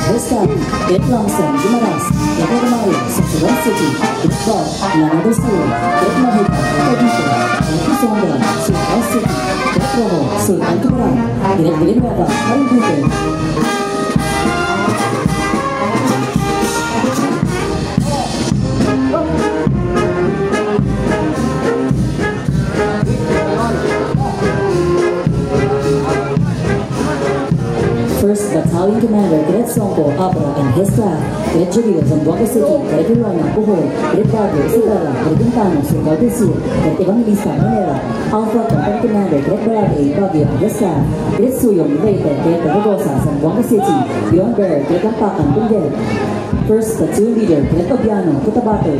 Hesta, Cadet Lamson, Gumaras, Cadet Romario, Sasaran City, Cadet Bob, Lanado Sur, Cadet Mahita, Cavite, Cadet Isonga, Sultan City, Cadet Romo, Sultan Tumaran, Cadet Villanueva, Marinduque. First Battalion Commander Cadet Songko, Abra, and his staff, Cadet Jamil, Zamboanga City, Cadet Ilona, Bohol, Cadet Baguio, Isabela, Cadet Quintano, Surigao del Sur, Cadet Evangelista, Manila, Alpha Company Commander Cadet Barangay, Baguio, and his staff, Cadet Suyong, Leyte, Cadet Ragosa, Zamboanga City, Beyond Bear, Cadet Lampacan, Benguet. First Platoon Leader Cadet Obiano, Cotabato.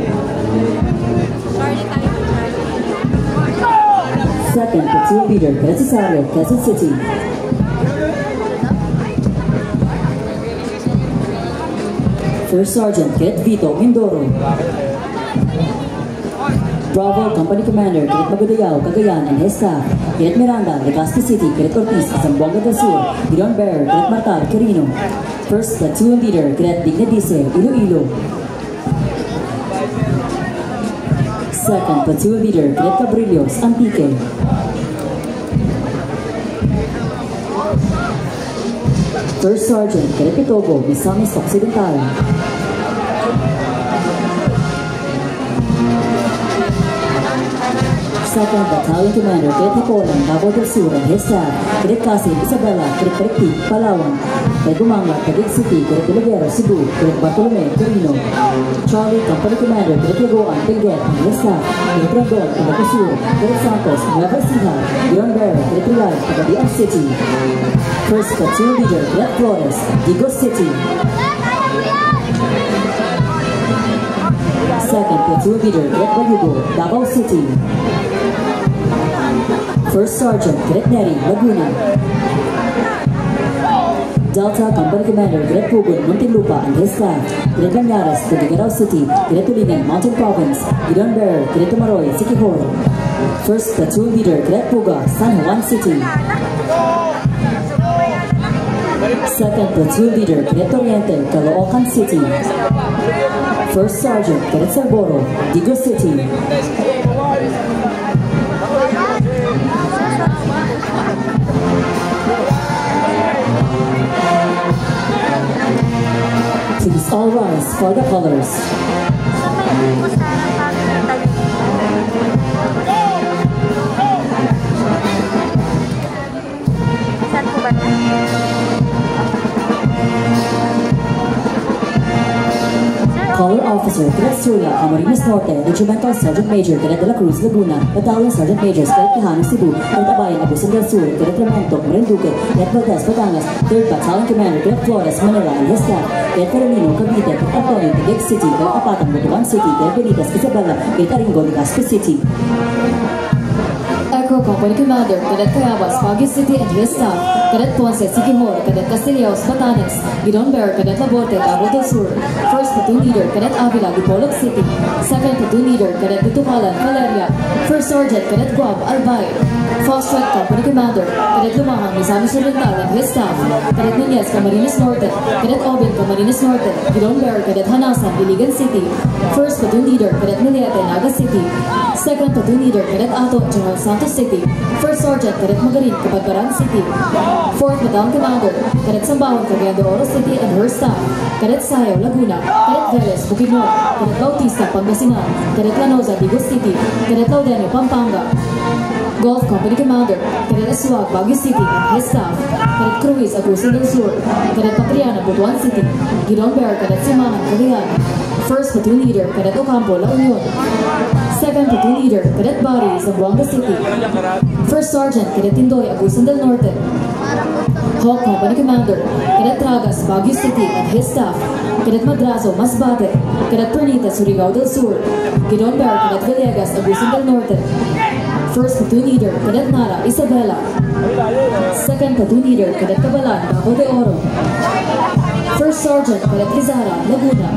Second Platoon Leader Cadet Cesario, Quezon City. First Sergeant Cadet Vito, Mindoro. Bravo Company Commander Cadet Magudayao, Cagayan, and his staff, Cadet Miranda, Legazpi City, Cadet Ortiz, Zamboanga del Sur, Giron Bear, Cadet Martal, Quirino. First Platoon Leader Cadet Dignadice, Iloilo. Second Platoon Leader Cadet Cabrillos, Antique. First Sergeant Cadet Pitogo, Misamis Occidental. Second Battalion Commander Cadet Hipolan, Davao del Sur, and his staff, Cadet Casim, Isabela, Cadet Parikti, Palawan, Cadet Gumangat, Cadet City, Cadet Ilagero, Cebu, Cadet Bartolome, Quirino. Charlie Company Commander Cadet Lagoan, Benguet, and his staff, Cadet Randon, Cadet Sur, Cadet Santos, Nueva Ecija, Giron Bear, Cadet Rilay, Cagayan City. First Platoon Leader Cadet Flores, Digos City. Second Platoon Leader Cadet Bayugo, Davao City. First Sergeant Cadet Neri, Laguna. Delta Company Commander Cadet Pugon, Muntinlupa, and his staff, Cadet Banyaras, Tuguegarao City, Cadet Tulingan, Mountain Province, Giron Bear, Cadet Tumaroy, Siquijor. First Platoon Leader Cadet Puga, San Juan City. Second Platoon Leader Cadet Oriente, Caloocan City. First Sergeant Cadet Salboro, Digos City. Please all rise for the colors. Color Officer Cadet Surya, Camarines Norte, Regimental Sergeant Major Cadet de la Cruz, Laguna, Battalion Sergeant Majors Cadet Quijano, Cebu, Cadet Abayan, Abusan del Sur, Cadet Remonto, Marinduque, Cadet Valdez, Batangas, 3rd Battalion Commander Cadet Flores, Manila, and his staff, Cadet Carolino, Cavite, Cadet Antonio, Taguig City, Cadet Apatang, Butuan City, Cadet Benitez, Isabela, Cadet Aringo, Legazpi City. Echo Company Commander Cadet Cayabas, Baguio City, and his staff, Cadet Ponce, Siquijor, Cadet Castilleos, Batanes, Giron Bear, Cadet Laborte, Davao del Sur. First Platoon Leader Cadet Avila, Dipolog City. Second Platoon Leader Cadet Tutukalan, Valeria. First Sergeant Cadet Guab, Albay. Fast Track Company Commander Cadet Lumahang, Misamis Oriental, and his staff, Cadet Nunez, Camarines Norte. Cadet Obin, Camarines Norte. Giron Bear, Cadet Hanasan, Iligan City. First Platoon Leader Cadet Miliete, Naga City. Second Platoon Leader Cadet Ato, General Santos City. First Sergeant Cadet Magarin, Cabagbaran City. Fourth Battalion Commander Cadet Sambawan, Cagayan de Oro City, and her staff, Cadet Sayaw, Laguna. Cadet Veles, Bukidnon. Cadet Bautista, Pangasinan. Cadet Lanoza, Digos City. Cadet Laudenio, Pampanga. Golf Company Commander Cadet Aswag, Baguio City, and his staff, Cadet Cruz, Agusan del Sur. Cadet Patriana, Butuan City. Giron Bear, Cadet Simahan, Cagayan. First Platoon Leader Cadet Ocampo, La Union. Second Platoon Leader Cadet Bari, Zamboanga City. First Sergeant Cadet Tindoy, Agusan del Norte. Hawk Company Commander Cadet Tragas, Baguio City, and his staff, Cadet Madrazo, Masbate. Cadet Pernita, Surigao del Sur. Giron Bear, Cadet Villegas, Agusan del Norte. First Platoon Leader Cadet Nara, Isabela. Second Platoon Leader Cadet Cabalan, Davao de Oro. First Sergeant Cadet Lizara, Laguna.